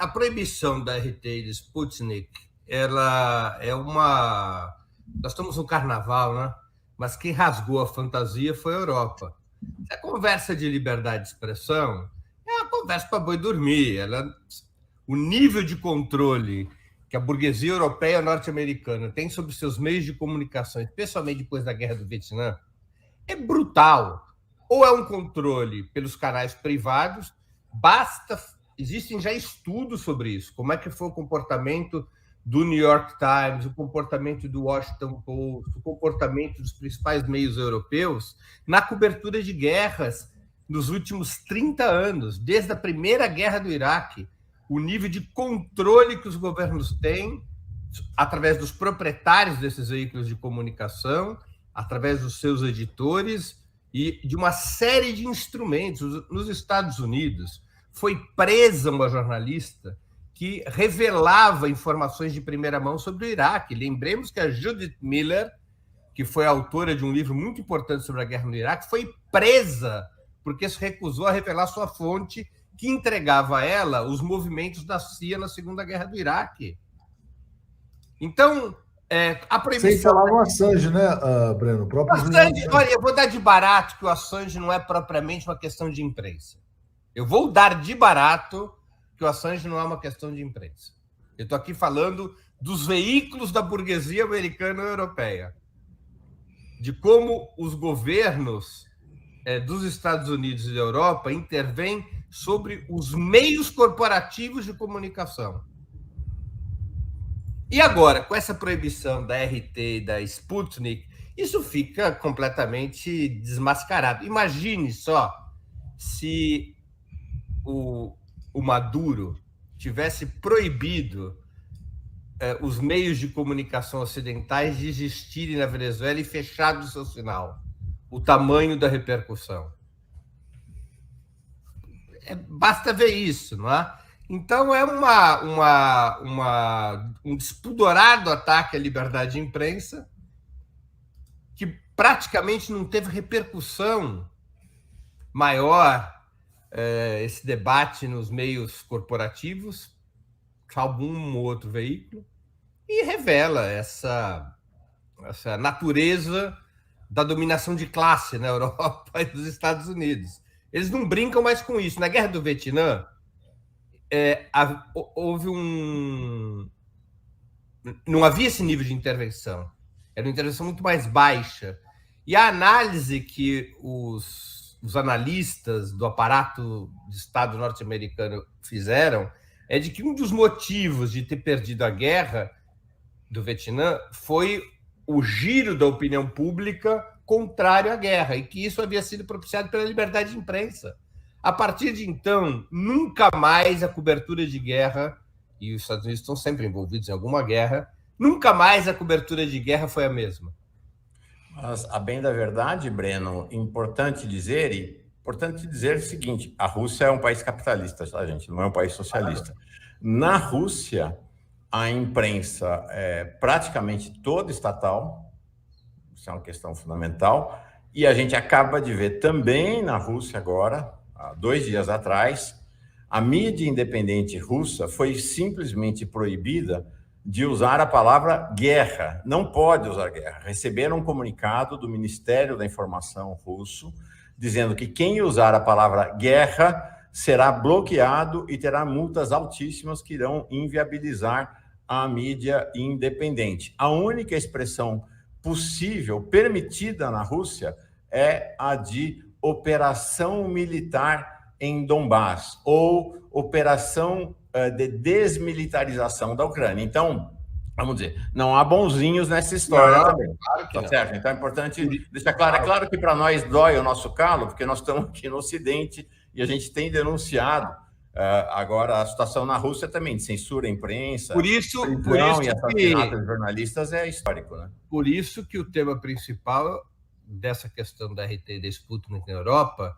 A proibição da RT e do Sputnik, ela é uma... Nós estamos no carnaval, né? Mas quem rasgou a fantasia foi a Europa. A conversa de liberdade de expressão é uma conversa para boi dormir. O nível de controle que a burguesia europeia norte-americana tem sobre seus meios de comunicação, especialmente depois da Guerra do Vietnã, é brutal. Ou é um controle pelos canais privados, existem já estudos sobre isso, como é que foi o comportamento do New York Times, o comportamento do Washington Post, o comportamento dos principais meios europeus na cobertura de guerras nos últimos 30 anos, desde a primeira guerra do Iraque, o nível de controle que os governos têm através dos proprietários desses veículos de comunicação, através dos seus editores e de uma série de instrumentos. Nos Estados Unidos, foi presa uma jornalista que revelava informações de primeira mão sobre o Iraque. Lembremos que a Judith Miller, que foi autora de um livro muito importante sobre a guerra no Iraque, foi presa porque se recusou a revelar sua fonte, que entregava a ela os movimentos da CIA na Segunda Guerra do Iraque. Então, a proibição... Sem falar no Assange, né, Breno? O próprio Assange, olha, eu vou dar de barato que o Assange não é propriamente uma questão de imprensa. Eu vou dar de barato que o Assange não é uma questão de imprensa. Eu estou aqui falando dos veículos da burguesia americana e europeia, de como os governos dos Estados Unidos e da Europa intervêm sobre os meios corporativos de comunicação. E agora, com essa proibição da RT e da Sputnik, isso fica completamente desmascarado. Imagine só se o Maduro tivesse proibido os meios de comunicação ocidentais de existirem na Venezuela e fechado o seu sinal. O tamanho da repercussão. Basta ver isso, não é? Então, é um despudorado ataque à liberdade de imprensa que praticamente não teve repercussão maior, esse debate nos meios corporativos, salvo um ou outro veículo, e revela essa natureza da dominação de classe na Europa e nos Estados Unidos. Eles não brincam mais com isso. Na Guerra do Vietnã, houve não havia esse nível de intervenção. Era uma intervenção muito mais baixa. E a análise que os analistas do aparato de Estado norte-americano fizeram é de que um dos motivos de ter perdido a guerra do Vietnã foi o giro da opinião pública contrário à guerra, e que isso havia sido propiciado pela liberdade de imprensa. A partir de então, nunca mais a cobertura de guerra, e os Estados Unidos estão sempre envolvidos em alguma guerra, nunca mais a cobertura de guerra foi a mesma. Mas, a bem da verdade, Breno, importante dizer o seguinte: a Rússia é um país capitalista, tá, gente? Não é um país socialista. Na Rússia, a imprensa é praticamente toda estatal, isso é uma questão fundamental, e a gente acaba de ver também na Rússia agora, há 2 dias atrás, a mídia independente russa foi simplesmente proibida de usar a palavra guerra. Não pode usar guerra. Receberam um comunicado do Ministério da Informação russo dizendo que quem usar a palavra guerra será bloqueado e terá multas altíssimas que irão inviabilizar a mídia independente. A única expressão possível, permitida na Rússia, é a de operação militar em Donbás, ou operação de desmilitarização da Ucrânia. Então, vamos dizer, não há bonzinhos nessa história também. Claro que tá certo? Então é importante deixar claro. É claro que para nós dói o nosso calo, porque nós estamos aqui no Ocidente e a gente tem denunciado agora a situação na Rússia também, de censura à imprensa, por isso e assassinato de jornalistas é histórico, né? Por isso que o tema principal dessa questão da RT e da Sputnik na Europa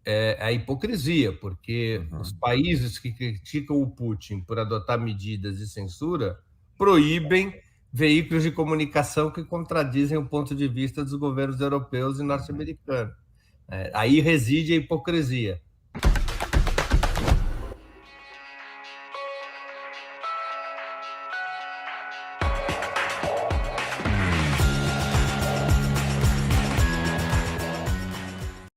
é a hipocrisia, porque os países que criticam o Putin por adotar medidas de censura proíbem veículos de comunicação que contradizem o ponto de vista dos governos europeus e norte-americanos. Aí reside a hipocrisia.